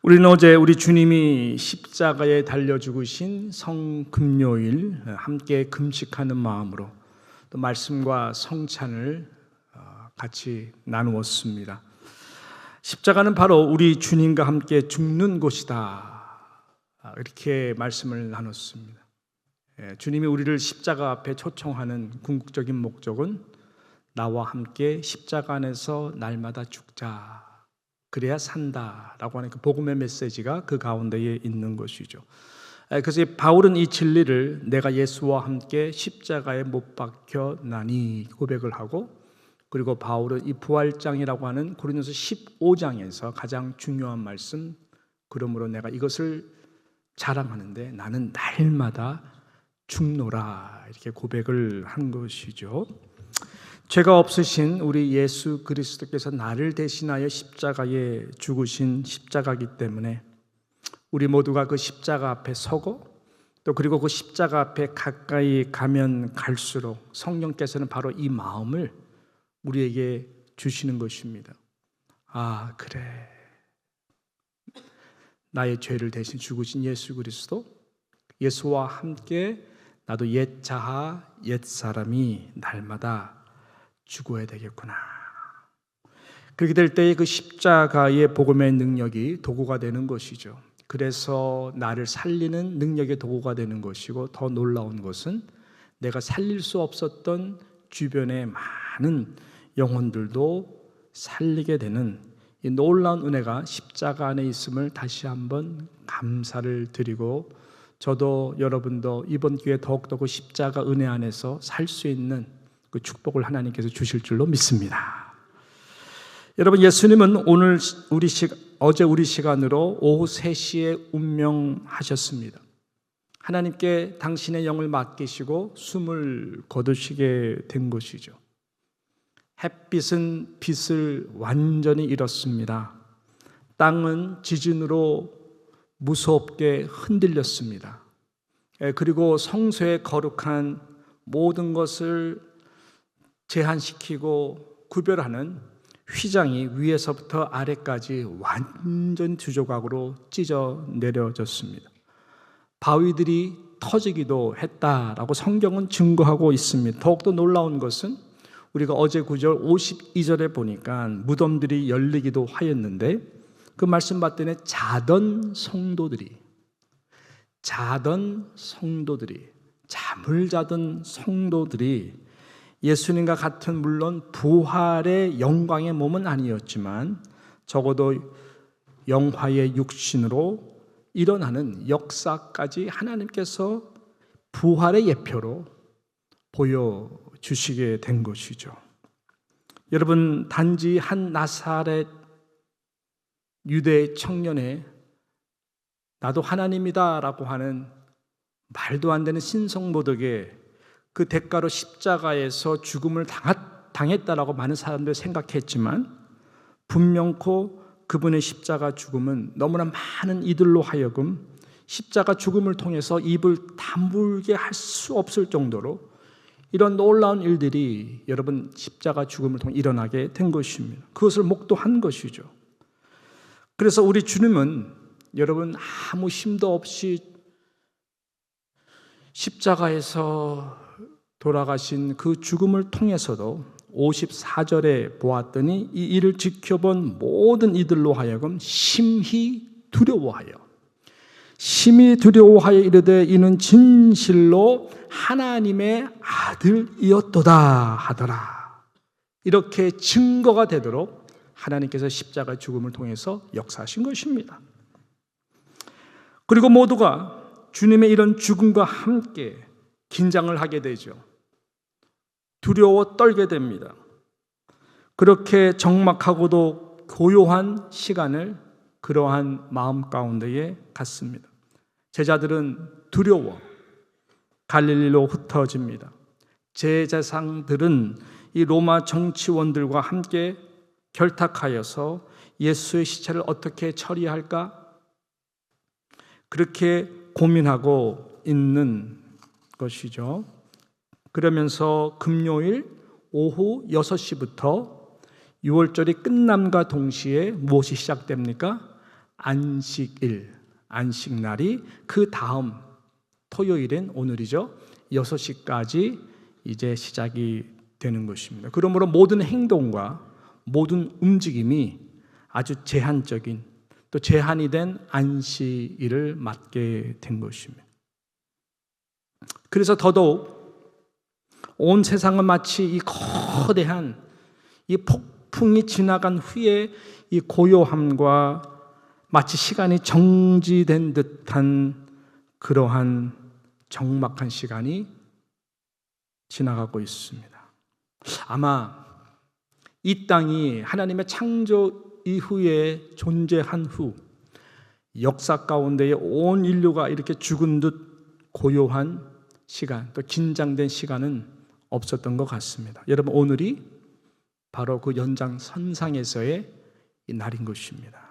우리는 어제 우리 주님이 십자가에 달려 죽으신 성금요일 함께 금식하는 마음으로 또 말씀과 성찬을 같이 나누었습니다. 십자가는 바로 우리 주님과 함께 죽는 곳이다, 이렇게 말씀을 나눴습니다. 주님이 우리를 십자가 앞에 초청하는 궁극적인 목적은 나와 함께 십자가 안에서 날마다 죽자, 그래야 산다라고 하는 그 복음의 메시지가 그 가운데에 있는 것이죠. 그래서 바울은 이 진리를 내가 예수와 함께 십자가에 못 박혀 나니 고백을 하고, 그리고 바울은 이 부활장이라고 하는 고린도서 15장에서 가장 중요한 말씀, 그러므로 내가 이것을 자랑하는데 나는 날마다 죽노라, 이렇게 고백을 한 것이죠. 죄가 없으신 우리 예수 그리스도께서 나를 대신하여 십자가에 죽으신 십자가이기 때문에 우리 모두가 그 십자가 앞에 서고, 또 그리고 그 십자가 앞에 가까이 가면 갈수록 성령께서는 바로 이 마음을 우리에게 주시는 것입니다. 아, 그래, 나의 죄를 대신 죽으신 예수 그리스도, 예수와 함께 나도 옛 자아, 옛 사람이 날마다 죽어야 되겠구나. 그렇게 될 때에 그 십자가의 복음의 능력이 도구가 되는 것이죠. 그래서 나를 살리는 능력의 도구가 되는 것이고, 더 놀라운 것은 내가 살릴 수 없었던 주변의 많은 영혼들도 살리게 되는 이 놀라운 은혜가 십자가 안에 있음을 다시 한번 감사를 드리고, 저도 여러분도 이번 기회에 더욱더 그 십자가 은혜 안에서 살 수 있는 그 축복을 하나님께서 주실 줄로 믿습니다. 여러분, 예수님은 어제 우리 시간으로 오후 3시에 운명하셨습니다. 하나님께 당신의 영을 맡기시고 숨을 거두시게 된 것이죠. 햇빛은 빛을 완전히 잃었습니다. 땅은 지진으로 무섭게 흔들렸습니다. 그리고 성소의 거룩한 모든 것을 제한시키고 구별하는 휘장이 위에서부터 아래까지 완전 두 조각으로 찢어 내려졌습니다. 바위들이 터지기도 했다라고 성경은 증거하고 있습니다. 더욱더 놀라운 것은 우리가 어제 9절 52절에 보니까 무덤들이 열리기도 하였는데, 그 말씀 봤더니 자던 성도들이 잠을 자던 성도들이 예수님과 같은, 물론 부활의 영광의 몸은 아니었지만 적어도 영화의 육신으로 일어나는 역사까지 하나님께서 부활의 예표로 보여주시게 된 것이죠. 여러분, 단지 한 나사렛 유대 청년의 나도 하나님이다 라고 하는 말도 안 되는 신성모독에 그 대가로 십자가에서 죽음을 당했다라고 많은 사람들이 생각했지만, 분명코 그분의 십자가 죽음은 너무나 많은 이들로 하여금 십자가 죽음을 통해서 입을 다물게 할 수 없을 정도로 이런 놀라운 일들이 여러분 십자가 죽음을 통해 일어나게 된 것입니다. 그것을 목도한 것이죠. 그래서 우리 주님은 여러분 아무 힘도 없이 십자가에서 돌아가신 그 죽음을 통해서도 54절에 보았더니 이 일을 지켜본 모든 이들로 하여금 심히 두려워하여 이르되 이는 진실로 하나님의 아들이었도다 하더라. 이렇게 증거가 되도록 하나님께서 십자가 죽음을 통해서 역사하신 것입니다. 그리고 모두가 주님의 이런 죽음과 함께 긴장을 하게 되죠. 두려워 떨게 됩니다. 그렇게 적막하고도 고요한 시간을 그러한 마음 가운데에 갔습니다. 제자들은 두려워 갈릴리로 흩어집니다. 제사장들은 이 로마 정치원들과 함께 결탁하여서 예수의 시체를 어떻게 처리할까? 그렇게 고민하고 있는 것이죠. 그러면서 금요일 오후 6시부터 6월절이 끝남과 동시에 무엇이 시작됩니까? 안식일, 안식날이 그 다음 토요일인 오늘이죠. 6시까지 이제 시작이 되는 것입니다. 그러므로 모든 행동과 모든 움직임이 아주 제한적인 또 제한이 된 안식일을 맞게 된 것입니다. 그래서 더더욱 온 세상은 마치 이 거대한 이 폭풍이 지나간 후에 이 고요함과 마치 시간이 정지된 듯한 그러한 적막한 시간이 지나가고 있습니다. 아마 이 땅이 하나님의 창조 이후에 존재한 후 역사 가운데에 온 인류가 이렇게 죽은 듯 고요한 시간, 또 긴장된 시간은 없었던 것 같습니다. 여러분, 오늘이 바로 그 연장선상에서의 이 날인 것입니다.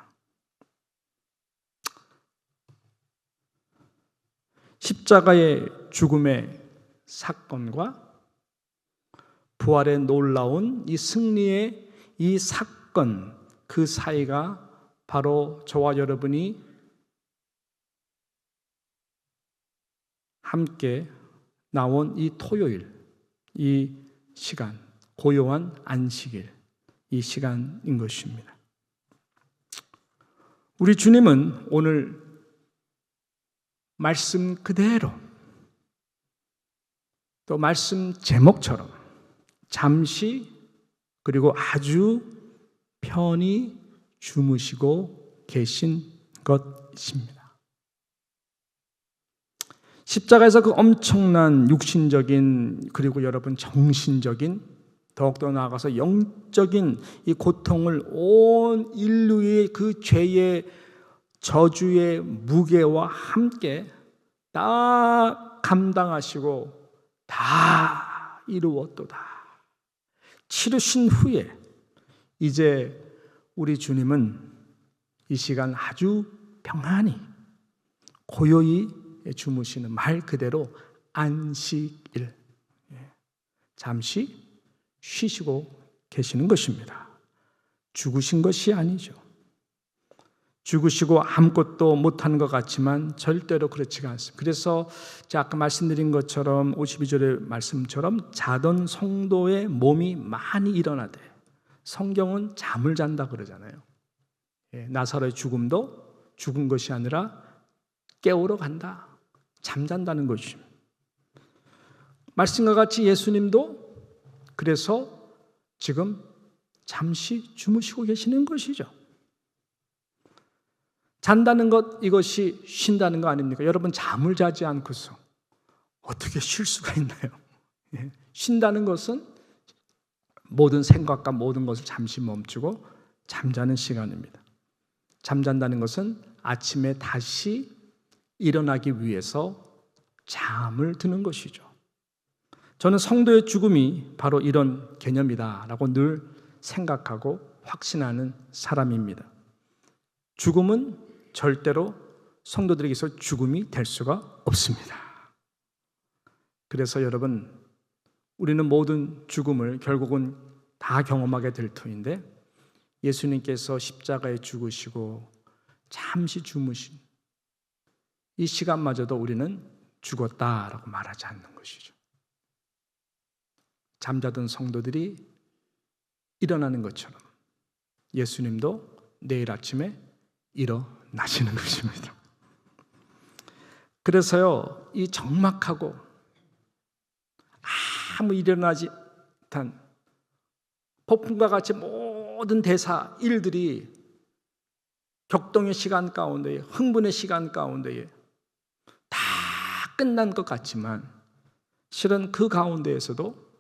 십자가의 죽음의 사건과 부활의 놀라운 이 승리의 이 사건, 그 사이가 바로 저와 여러분이 함께 나온 이 토요일, 이 시간, 고요한 안식일, 이 시간인 것입니다. 우리 주님은 오늘 말씀 그대로 또 말씀 제목처럼 잠시 그리고 아주 편히 주무시고 계신 것입니다. 십자가에서 그 엄청난 육신적인 그리고 여러분 정신적인 더욱더 나아가서 영적인 이 고통을 온 인류의 그 죄의 저주의 무게와 함께 다 감당하시고 다 이루었도다. 치르신 후에 이제 우리 주님은 이 시간 아주 평안히 고요히 주무시는 말 그대로 안식일, 잠시 쉬시고 계시는 것입니다. 죽으신 것이 아니죠. 죽으시고 아무것도 못하는 것 같지만 절대로 그렇지가 않습니다. 그래서 제가 아까 말씀드린 것처럼 52절의 말씀처럼 자던 성도의 몸이 많이 일어나되 성경은 잠을 잔다 그러잖아요. 나사로의 죽음도 죽은 것이 아니라 깨우러 간다, 잠잔다는 것입니다. 말씀과 같이 예수님도 그래서 지금 잠시 주무시고 계시는 것이죠. 잔다는 것, 이것이 쉰다는 거 아닙니까? 여러분, 잠을 자지 않고서 어떻게 쉴 수가 있나요? 쉰다는 것은 모든 생각과 모든 것을 잠시 멈추고 잠자는 시간입니다. 잠잔다는 것은 아침에 다시 일어나기 위해서 잠을 드는 것이죠. 저는 성도의 죽음이 바로 이런 개념이다라고 늘 생각하고 확신하는 사람입니다. 죽음은 절대로 성도들에게서 죽음이 될 수가 없습니다. 그래서 여러분, 우리는 모든 죽음을 결국은 다 경험하게 될 터인데 예수님께서 십자가에 죽으시고 잠시 주무신 이 시간마저도 우리는 죽었다라고 말하지 않는 것이죠. 잠자던 성도들이 일어나는 것처럼 예수님도 내일 아침에 일어나시는 것입니다. 그래서요, 이 적막하고 아무 일어나지 못한 폭풍과 같이 모든 대사, 일들이 격동의 시간 가운데에, 흥분의 시간 가운데에 다 끝난 것 같지만 실은 그 가운데에서도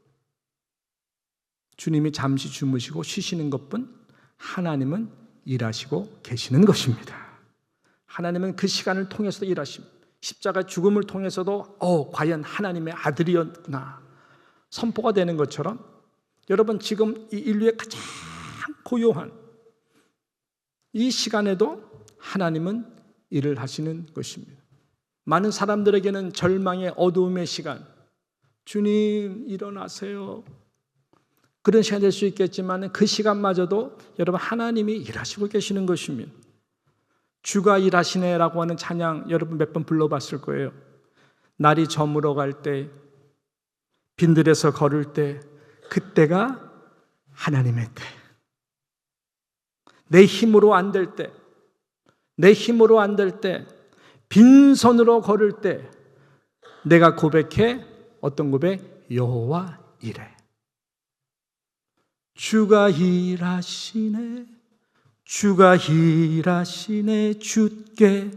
주님이 잠시 주무시고 쉬시는 것뿐 하나님은 일하시고 계시는 것입니다. 하나님은 그 시간을 통해서도 일하십니다. 십자가 죽음을 통해서도 과연 하나님의 아들이었구나 선포가 되는 것처럼 여러분, 지금 이 인류의 가장 고요한 이 시간에도 하나님은 일을 하시는 것입니다. 많은 사람들에게는 절망의 어두움의 시간, 주님 일어나세요, 그런 시간이 될 수 있겠지만 그 시간마저도 여러분 하나님이 일하시고 계시는 것입니다. 주가 일하시네라고 하는 찬양 여러분 몇 번 불러봤을 거예요. 날이 저물어 갈 때, 빈들에서 걸을 때, 그때가 하나님의 때. 내 힘으로 안 될 때, 내 힘으로 안 될 때, 빈손으로 걸을 때 내가 고백해. 어떤 고백? 여호와 이래. 주가 일하시네, 주가 일하시네, 주께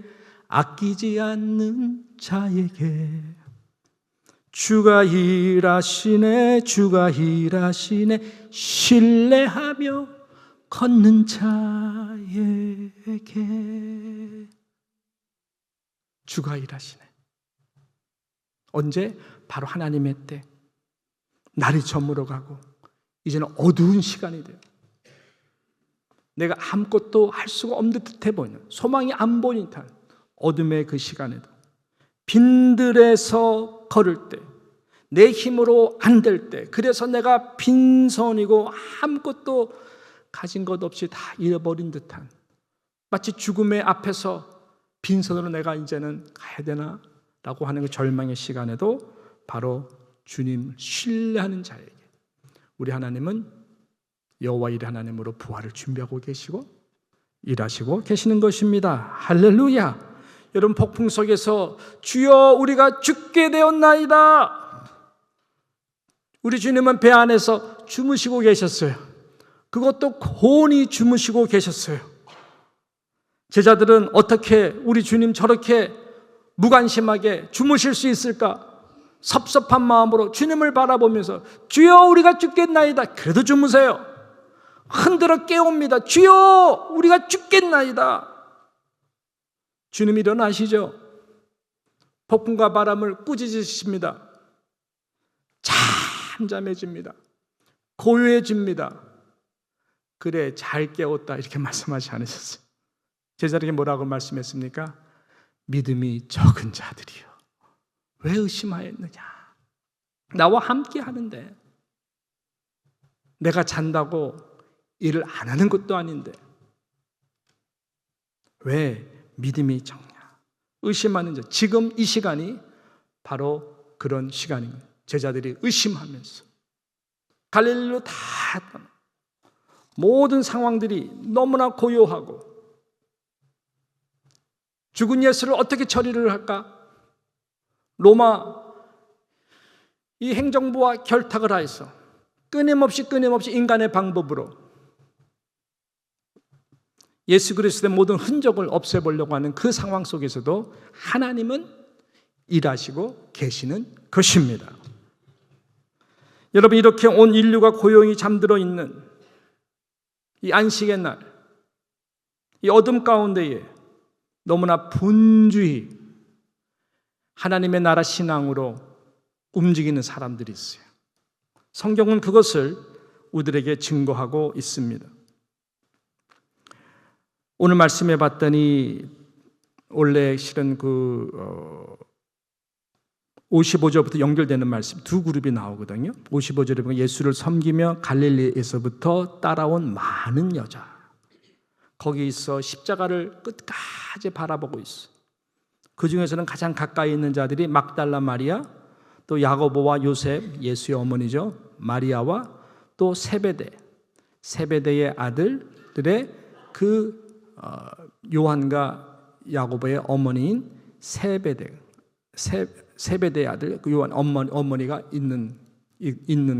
아끼지 않는 자에게. 주가 일하시네, 주가 일하시네, 신뢰하며 걷는 자에게. 주가 일하시네. 언제? 바로 하나님의 때. 날이 저물어 가고 이제는 어두운 시간이 돼요. 내가 아무것도 할 수가 없는 듯해 보이는, 소망이 안 보이는 듯한 어둠의 그 시간에도 빈들에서 걸을 때, 내 힘으로 안 될 때, 그래서 내가 빈손이고 아무것도 가진 것 없이 다 잃어버린 듯한, 마치 죽음의 앞에서 빈손으로 내가 이제는 가야 되나? 라고 하는 그 절망의 시간에도 바로 주님 신뢰하는 자에게 우리 하나님은 여호와 일의 하나님으로 부활을 준비하고 계시고 일하시고 계시는 것입니다. 할렐루야. 여러분, 폭풍 속에서 주여 우리가 죽게 되었나이다. 우리 주님은 배 안에서 주무시고 계셨어요. 그것도 고온히 주무시고 계셨어요. 제자들은 어떻게 우리 주님 저렇게 무관심하게 주무실 수 있을까? 섭섭한 마음으로 주님을 바라보면서 주여 우리가 죽겠나이다. 그래도 주무세요. 흔들어 깨웁니다. 주여 우리가 죽겠나이다. 주님 일어나시죠. 폭풍과 바람을 꾸짖으십니다. 잠잠해집니다. 고요해집니다. 그래 잘 깨웠다 이렇게 말씀하지 않으셨어요. 제자들에게 뭐라고 말씀했습니까? 믿음이 적은 자들이요, 왜 의심하였느냐? 나와 함께 하는데, 내가 잔다고 일을 안 하는 것도 아닌데 왜 믿음이 적냐? 의심하는 자. 지금 이 시간이 바로 그런 시간입니다. 제자들이 의심하면서 갈릴리로 다 떠나, 모든 상황들이 너무나 고요하고 죽은 예수를 어떻게 처리를 할까? 로마 이 행정부와 결탁을 하여서 끊임없이 인간의 방법으로 예수 그리스도의 모든 흔적을 없애보려고 하는 그 상황 속에서도 하나님은 일하시고 계시는 것입니다. 여러분, 이렇게 온 인류가 고요히 잠들어 있는 이 안식의 날, 이 어둠 가운데에 너무나 분주히 하나님의 나라 신앙으로 움직이는 사람들이 있어요. 성경은 그것을 우리들에게 증거하고 있습니다. 오늘 말씀해 봤더니 원래 실은 55절부터 연결되는 말씀 두 그룹이 나오거든요. 55절에 보면 예수를 섬기며 갈릴리에서부터 따라온 많은 여자, 거기 있어 십자가를 끝까지 바라보고 있어. 그 중에서는 가장 가까이 있는 자들이 막달라 마리아, 또 야고보와 요셉, 예수의 어머니죠, 마리아와 또 세베대의 아들들의 요한과 야고보의 어머니인 세베대의 아들 그 요한 어머니가 있는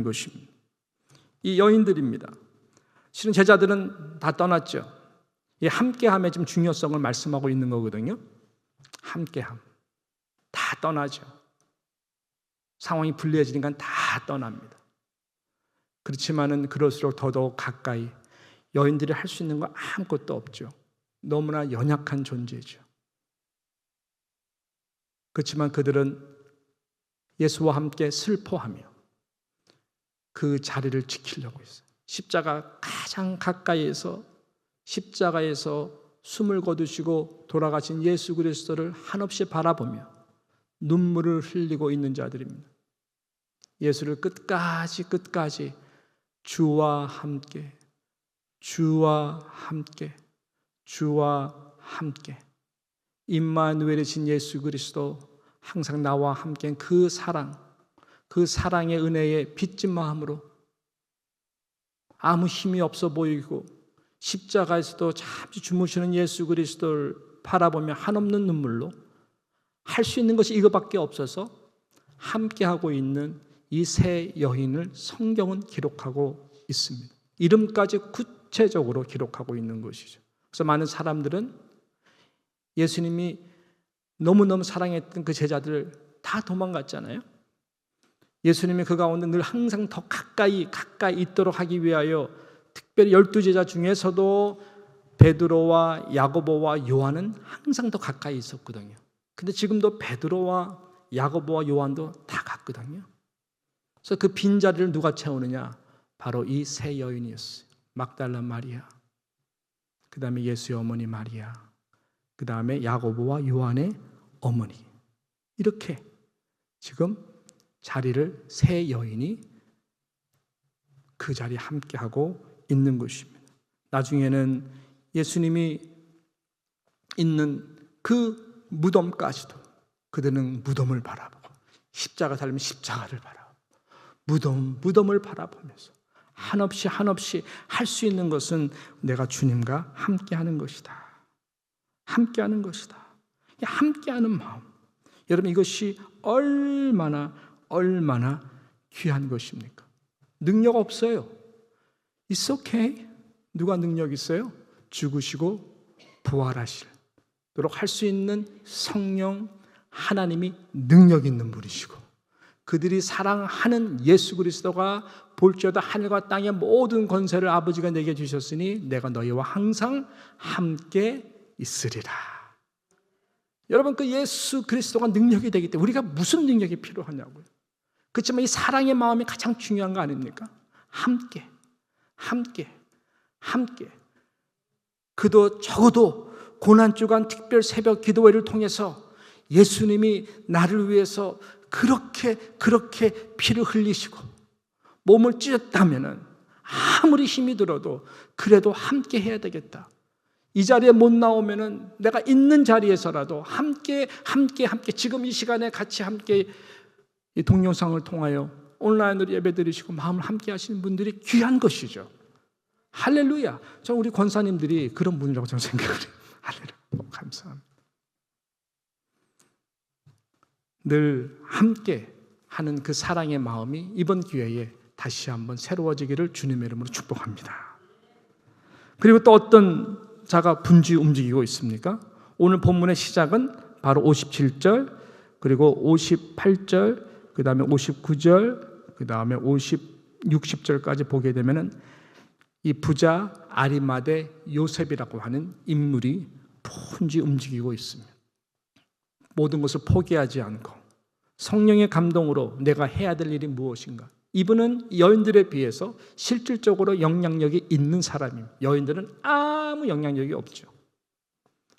것입니다. 이 여인들입니다. 실은 제자들은 다 떠났죠. 이 함께함의 좀 중요성을 말씀하고 있는 거거든요. 함께함. 다 떠나죠. 상황이 불리해지니까 다 떠납니다. 그렇지만은 그럴수록 더더욱 가까이, 여인들이 할 수 있는 거 아무것도 없죠. 너무나 연약한 존재죠. 그렇지만 그들은 예수와 함께 슬퍼하며 그 자리를 지키려고 했어요. 십자가 가장 가까이에서 십자가에서 숨을 거두시고 돌아가신 예수 그리스도를 한없이 바라보며 눈물을 흘리고 있는 자들입니다. 예수를 끝까지 주와 함께 함께 임마누엘이신 예수 그리스도 항상 나와 함께 그 사랑, 그 사랑의 은혜에 빚진 마음으로 아무 힘이 없어 보이고 십자가에서도 잠시 주무시는 예수 그리스도를 바라보며 한없는 눈물로 할 수 있는 것이 이거밖에 없어서 함께하고 있는 이 세 여인을 성경은 기록하고 있습니다. 이름까지 구체적으로 기록하고 있는 것이죠. 그래서 많은 사람들은 예수님이 너무너무 사랑했던 그 제자들 다 도망갔잖아요. 예수님이 그 가운데 늘 항상 더 가까이 있도록 하기 위하여 특별히 12제자 중에서도 베드로와 야고보와 요한은 항상 더 가까이 있었거든요. 근데 지금도 베드로와 야고보와 요한도 다 갔거든요. 그래서 그 빈자리를 누가 채우느냐? 바로 이 세 여인이었어요. 막달라 마리아, 그 다음에 예수의 어머니 마리아, 그 다음에 야고보와 요한의 어머니. 이렇게 지금 자리를 세 여인이 그 자리에 함께하고 있는 것입니다. 나중에는 예수님이 있는 그 무덤까지도 그들은 무덤을 바라보고 십자가 달리면 십자가를 바라보고 무덤을 바라보면서 한없이 할 수 있는 것은 내가 주님과 함께하는 것이다. 함께하는 것이다. 함께하는 마음. 여러분 이것이 얼마나 귀한 것입니까? 능력 없어요. It's okay. 누가 능력 있어요? 죽으시고 부활하시도록 할 수 있는 성령 하나님이 능력 있는 분이시고 그들이 사랑하는 예수 그리스도가 볼지어다 하늘과 땅의 모든 권세를 아버지가 내게 주셨으니 내가 너희와 항상 함께 있으리라. 여러분 그 예수 그리스도가 능력이 되기 때문에 우리가 무슨 능력이 필요하냐고요. 그렇지만 이 사랑의 마음이 가장 중요한 거 아닙니까? 함께 그도 적어도 고난주간 특별 새벽 기도회를 통해서 예수님이 나를 위해서 그렇게 피를 흘리시고 몸을 찢었다면 아무리 힘이 들어도 그래도 함께 해야 되겠다. 이 자리에 못 나오면은 내가 있는 자리에서라도 함께 지금 이 시간에 같이 함께 이 동영상을 통하여 온라인으로 예배드리시고 마음을 함께 하시는 분들이 귀한 것이죠. 할렐루야. 저 우리 권사님들이 그런 분이라고 저는 생각을 해요. 할렐루야. 감사합니다. 늘 함께 하는 그 사랑의 마음이 이번 기회에 다시 한번 새로워지기를 주님의 이름으로 축복합니다. 그리고 또 어떤 자가 분주히 움직이고 있습니까? 오늘 본문의 시작은 바로 57절 그리고 58절 그 다음에 59절 그 다음에 60절까지 보게 되면은 이 부자 아리마대 요셉이라고 하는 인물이 분주히 움직이고 있습니다. 모든 것을 포기하지 않고 성령의 감동으로 내가 해야 될 일이 무엇인가. 이분은 여인들에 비해서 실질적으로 영향력이 있는 사람입니다. 여인들은 아무 영향력이 없죠.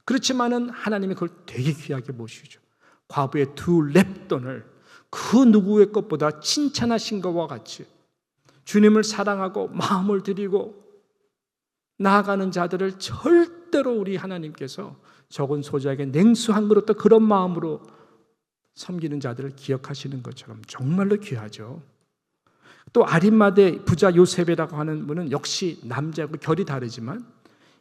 그렇지만은 하나님이 그걸 되게 귀하게 보시죠. 과부의 2렙돈을 그 누구의 것보다 칭찬하신 것과 같이 주님을 사랑하고 마음을 드리고 나아가는 자들을 절대로 우리 하나님께서 적은 소자에게 냉수한 그릇도 그런 마음으로 섬기는 자들을 기억하시는 것처럼 정말로 귀하죠. 또 아리마대 부자 요셉이라고 하는 분은 역시 남자하고 결이 다르지만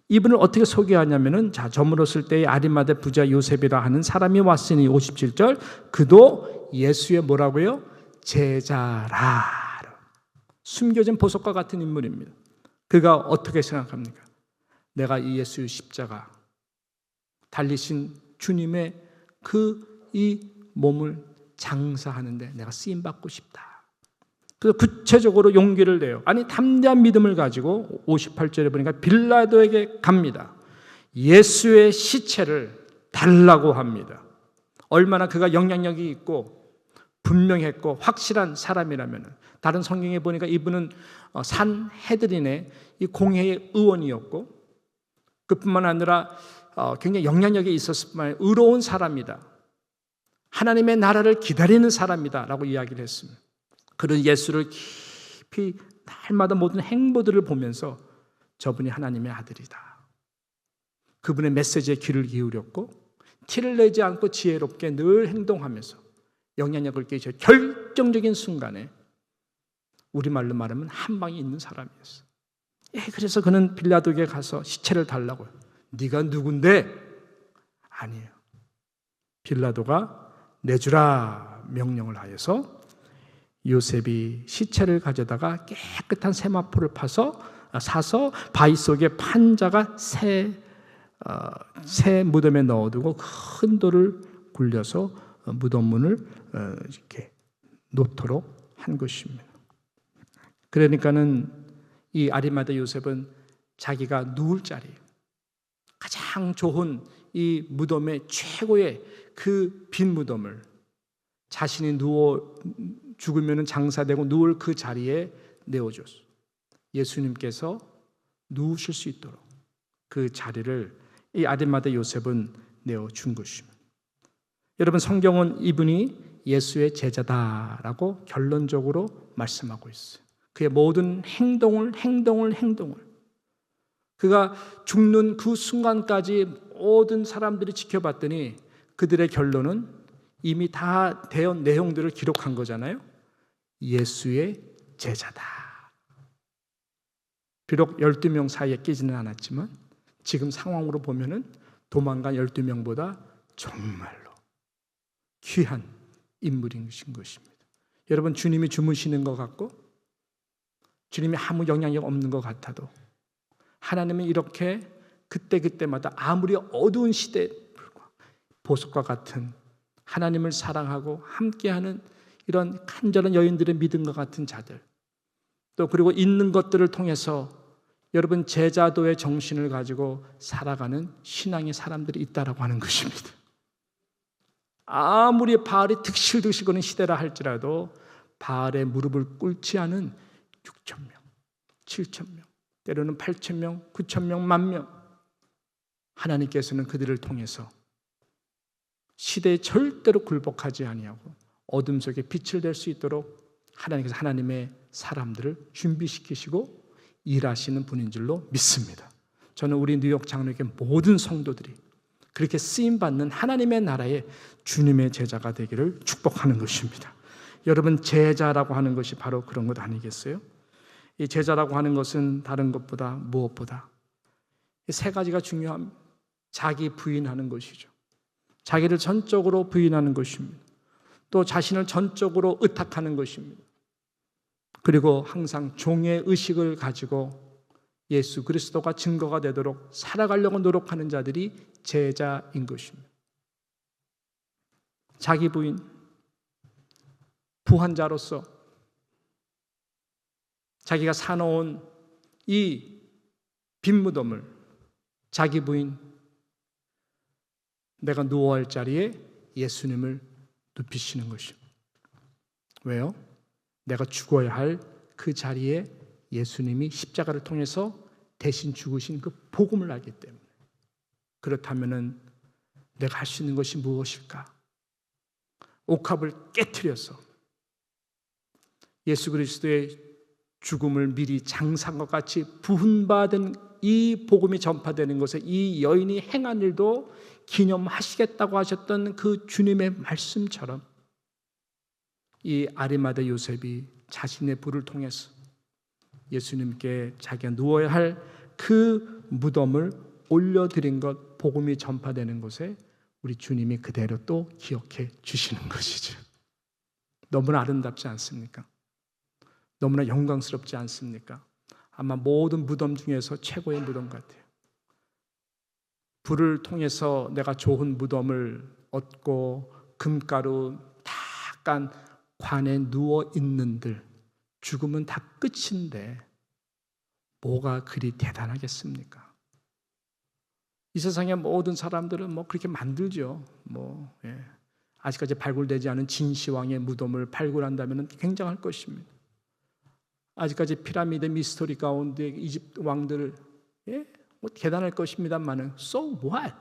이분을 어떻게 소개하냐면은 자 저물었을 때의 아리마대 부자 요셉이라 하는 사람이 왔으니 57절 그도 예수의 뭐라고요? 제자라. 숨겨진 보석과 같은 인물입니다. 그가 어떻게 생각합니까? 내가 이 예수의 십자가 달리신 주님의 이 몸을 장사하는데 내가 쓰임받고 싶다. 그래서 구체적으로 용기를 내요. 아니 담대한 믿음을 가지고 58절에 보니까 빌라도에게 갑니다. 예수의 시체를 달라고 합니다. 얼마나 그가 영향력이 있고 분명했고 확실한 사람이라면 다른 성경에 보니까 이분은 산헤드린의 이 공회의 의원이었고 그뿐만 아니라 굉장히 영향력이 있었을 뿐만 아니라 의로운 사람이다. 하나님의 나라를 기다리는 사람이다 라고 이야기를 했습니다. 그런 예수를 깊이 날마다 모든 행보들을 보면서 저분이 하나님의 아들이다. 그분의 메시지에 귀를 기울였고 티를 내지 않고 지혜롭게 늘 행동하면서 영향력을 끼쳐 결정적인 순간에 우리말로 말하면 한 방이 있는 사람이었어. 그래서 그는 빌라도에게 가서 시체를 달라고요. 네가 누군데? 아니에요. 빌라도가 내주라 명령을 하여서 요셉이 시체를 가져다가 깨끗한 세마포를 사서 바위 속에 판자가 새 무덤에 넣어두고 큰 돌을 굴려서 무덤 문을 이렇게 놓도록 한 것입니다. 그러니까는 이 아리마다 요셉은 자기가 누울 자리, 가장 좋은 이 무덤의 최고의 그 빈 무덤을 자신이 누워 죽으면 장사되고 누울 그 자리에 내어줬어. 예수님께서 누우실 수 있도록 그 자리를 이 아리마다 요셉은 내어준 것입니다. 여러분, 성경은 이분이 예수의 제자다라고 결론적으로 말씀하고 있어요. 그의 모든 행동을 그가 죽는 그 순간까지 모든 사람들이 지켜봤더니 그들의 결론은 이미 다 대언 내용들을 기록한 거잖아요. 예수의 제자다. 비록 12명 사이에 끼지는 않았지만 지금 상황으로 보면은 도망간 12명보다 정말로 귀한 인물인 것입니다. 여러분, 주님이 주무시는 것 같고 주님이 아무 영향력 없는 것 같아도 하나님은 이렇게 그때마다 아무리 어두운 시대에 불구하고 보석과 같은 하나님을 사랑하고 함께하는 이런 간절한 여인들의 믿음과 같은 자들, 또 그리고 있는 것들을 통해서 여러분 제자도의 정신을 가지고 살아가는 신앙의 사람들이 있다라고 하는 것입니다. 아무리 바알이 득실득실거리는 시대라 할지라도 바알의 무릎을 꿇지 않은 6,000명, 7,000명, 때로는 8,000명, 9,000명, 10,000명, 하나님께서는 그들을 통해서 시대에 절대로 굴복하지 아니하고 어둠 속에 빛을 낼 수 있도록 하나님께서 하나님의 사람들을 준비시키시고 일하시는 분인 줄로 믿습니다. 저는 우리 뉴욕 장로교회 모든 성도들이 그렇게 쓰임받는 하나님의 나라의 주님의 제자가 되기를 축복하는 것입니다. 여러분, 제자라고 하는 것이 바로 그런 것 아니겠어요? 이 제자라고 하는 것은 다른 것보다 무엇보다 세 가지가 중요합니다. 자기 부인하는 것이죠. 자기를 전적으로 부인하는 것입니다. 또 자신을 전적으로 의탁하는 것입니다. 그리고 항상 종의 의식을 가지고 예수 그리스도가 증거가 되도록 살아가려고 노력하는 자들이 제자인 것입니다. 자기 부인, 부한자로서 자기가 사놓은 이 빈 무덤을 자기 부인, 내가 누워야 할 자리에 예수님을 눕히시는 것입니다. 왜요? 내가 죽어야 할 그 자리에 예수님이 십자가를 통해서 대신 죽으신 그 복음을 알기 때문에. 그렇다면 내가 할 수 있는 것이 무엇일까? 옥합을 깨트려서 예수 그리스도의 죽음을 미리 장사한 것 같이 부훈받은 이 복음이 전파되는 것에 이 여인이 행한 일도 기념하시겠다고 하셨던 그 주님의 말씀처럼 이 아리마다 요셉이 자신의 부를 통해서 예수님께 자기가 누워야 할 그 무덤을 올려드린 것, 복음이 전파되는 곳에 우리 주님이 그대로 또 기억해 주시는 것이죠. 너무나 아름답지 않습니까? 너무나 영광스럽지 않습니까? 아마 모든 무덤 중에서 최고의 무덤 같아요. 불을 통해서 내가 좋은 무덤을 얻고 금가루 다 깐 관에 누워 있는들, 죽으면 다 끝인데 뭐가 그리 대단하겠습니까? 이 세상의 모든 사람들은 그렇게 만들죠. 아직까지 발굴되지 않은 진시황의 무덤을 발굴한다면 굉장할 것입니다. 아직까지 피라미드 미스터리 가운데 이집트 왕들 대단할 것입니다만은 so what?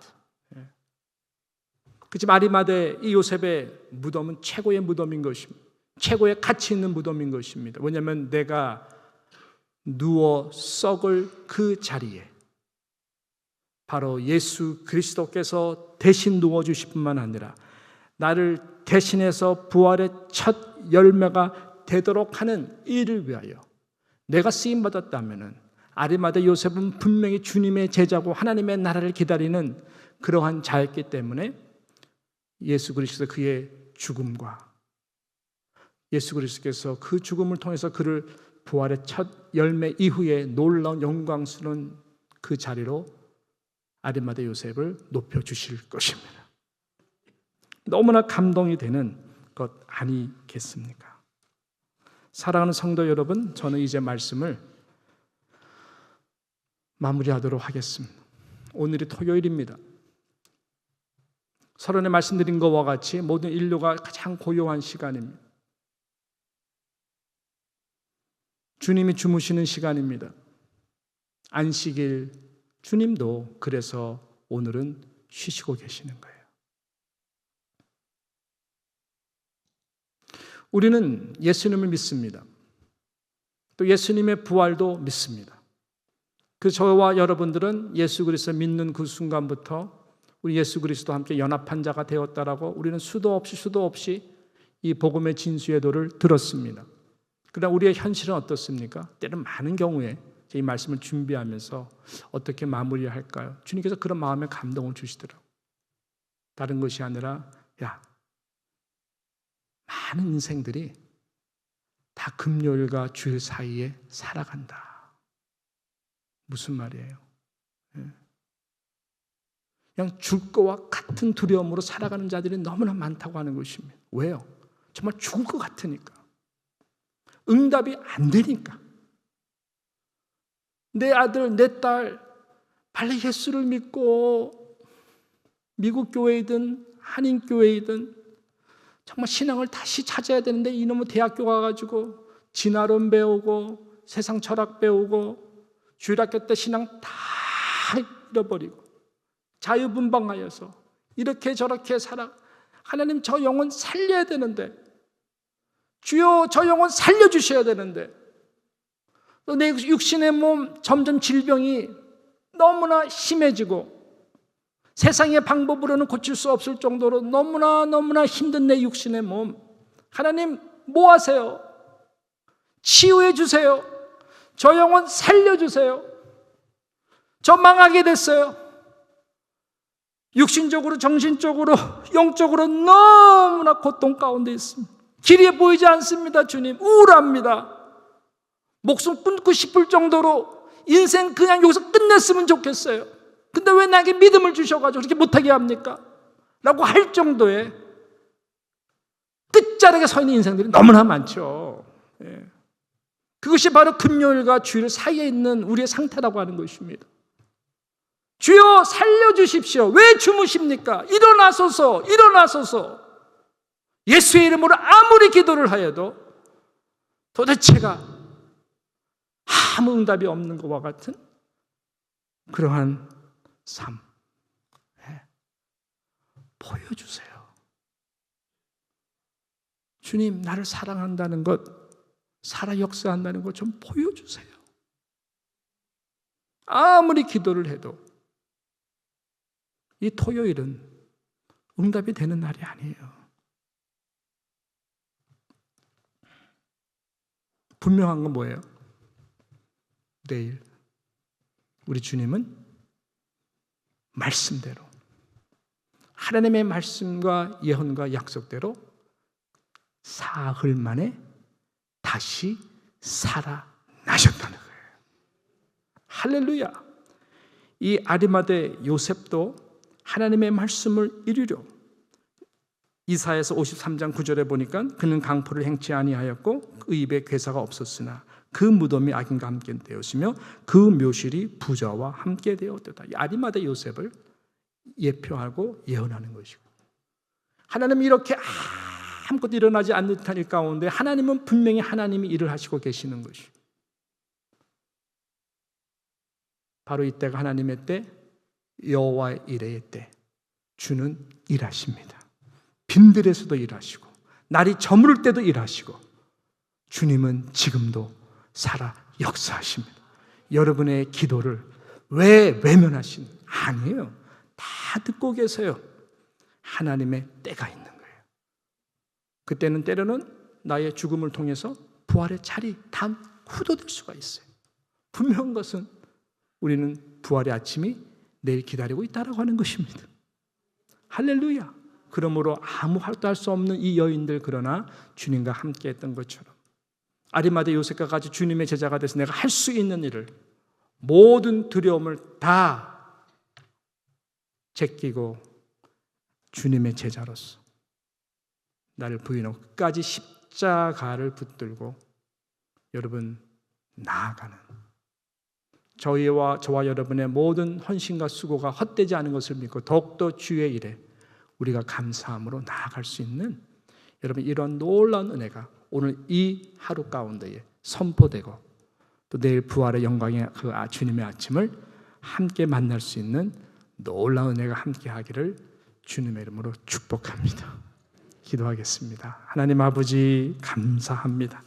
그렇지만 아리마다의 이 요셉의 무덤은 최고의 무덤인 것입니다. 최고의 가치 있는 무덤인 것입니다. 왜냐하면 내가 누워 썩을 그 자리에 바로 예수 그리스도께서 대신 누워주실 뿐만 아니라 나를 대신해서 부활의 첫 열매가 되도록 하는 일을 위하여 내가 쓰임받았다면 아리마대 요셉은 분명히 주님의 제자고 하나님의 나라를 기다리는 그러한 자였기 때문에 예수 그리스도 그의 죽음과 예수 그리스도께서 그 죽음을 통해서 그를 부활의 첫 열매 이후에 놀라운 영광스러운 그 자리로 아리마대 요셉을 높여주실 것입니다. 너무나 감동이 되는 것 아니겠습니까? 사랑하는 성도 여러분, 저는 이제 말씀을 마무리하도록 하겠습니다. 오늘이 토요일입니다. 서론에 말씀드린 것과 같이 모든 인류가 가장 고요한 시간입니다. 주님이 주무시는 시간입니다. 안식일 주님도 그래서 오늘은 쉬시고 계시는 거예요. 우리는 예수님을 믿습니다. 또 예수님의 부활도 믿습니다. 그 저와 여러분들은 예수 그리스도 믿는 그 순간부터 우리 예수 그리스도와 함께 연합한 자가 되었다라고 우리는 수도 없이 이 복음의 진수의 도를 들었습니다. 그러나 우리의 현실은 어떻습니까? 때는 많은 경우에 이 말씀을 준비하면서 어떻게 마무리할까요? 주님께서 그런 마음에 감동을 주시더라고요. 다른 것이 아니라 많은 인생들이 다 금요일과 주일 사이에 살아간다. 무슨 말이에요? 그냥 죽을 것과 같은 두려움으로 살아가는 자들이 너무나 많다고 하는 것입니다. 왜요? 정말 죽을 것 같으니까. 응답이 안 되니까. 내 아들, 내 딸 빨리 예수를 믿고 미국 교회이든 한인 교회이든 정말 신앙을 다시 찾아야 되는데 이놈의 대학교 가가지고 진화론 배우고 세상 철학 배우고 주일학교 때 신앙 다 잃어버리고 자유분방하여서 이렇게 저렇게 살아. 하나님 저 영혼 살려야 되는데, 주여 저 영혼 살려주셔야 되는데, 또 내 육신의 몸 점점 질병이 너무나 심해지고 세상의 방법으로는 고칠 수 없을 정도로 너무나 힘든 내 육신의 몸, 하나님 뭐 하세요? 치유해 주세요. 저 영혼 살려주세요. 저 망하게 됐어요. 육신적으로 정신적으로 영적으로 너무나 고통 가운데 있습니다. 길이 보이지 않습니다. 주님, 우울합니다. 목숨 끊고 싶을 정도로 인생 그냥 여기서 끝냈으면 좋겠어요. 근데 왜 나에게 믿음을 주셔가지고 그렇게 못하게 합니까? 라고 할 정도의 끝자락에 서 있는 인생들이 너무나 많죠. 그것이 바로 금요일과 주일 사이에 있는 우리의 상태라고 하는 것입니다. 주여 살려주십시오. 왜 주무십니까? 일어나소서. 예수의 이름으로 아무리 기도를 하여도 도대체가 아무 응답이 없는 것과 같은 그러한 삶 보여주세요. 주님, 나를 사랑한다는 것, 살아 역사한다는 것 좀 보여주세요. 아무리 기도를 해도 이 토요일은 응답이 되는 날이 아니에요. 분명한 건 뭐예요? 내일 우리 주님은 말씀대로, 하나님의 말씀과 예언과 약속대로 사흘 만에 다시 살아나셨다는 거예요. 할렐루야. 이 아리마대 요셉도 하나님의 말씀을 이루려 이사야서 53장 9절에 보니까 그는 강포를 행치 아니하였고 그 입에 괴사가 없었으나 그 무덤이 악인과 함께 되었으며 그 묘실이 부자와 함께 되었다. 이 아리마대 요셉을 예표하고 예언하는 것이고, 하나님이 이렇게 아무것도 일어나지 않는 듯한 일 가운데 하나님은 분명히 하나님이 일을 하시고 계시는 것이고, 바로 이때가 하나님의 때, 여호와의 일의 때. 주는 일하십니다. 빈들에서도 일하시고 날이 저무를 때도 일하시고 주님은 지금도 살아 역사하십니다. 여러분의 기도를 왜 외면하신 아니에요. 다 듣고 계세요. 하나님의 때가 있는 거예요. 그때는 때로는 나의 죽음을 통해서 부활의 자리 단 후도될 수가 있어요. 분명한 것은 우리는 부활의 아침이 내일 기다리고 있다라고 하는 것입니다. 할렐루야. 그러므로 아무 활도 할 수 없는 이 여인들, 그러나 주님과 함께 했던 것처럼 아리마대 요셉과 같이 주님의 제자가 돼서 내가 할 수 있는 일을, 모든 두려움을 다 제끼고 주님의 제자로서 나를 부인하고 끝까지 십자가를 붙들고 여러분 나아가는, 저와 여러분의 모든 헌신과 수고가 헛되지 않은 것을 믿고 더욱더 주의 일에 우리가 감사함으로 나아갈 수 있는, 여러분 이런 놀라운 은혜가 오늘 이 하루 가운데에 선포되고 또 내일 부활의 영광의 그 주님의 아침을 함께 만날 수 있는 놀라운 은혜가 함께 하기를 주님의 이름으로 축복합니다. 기도하겠습니다. 하나님 아버지 감사합니다.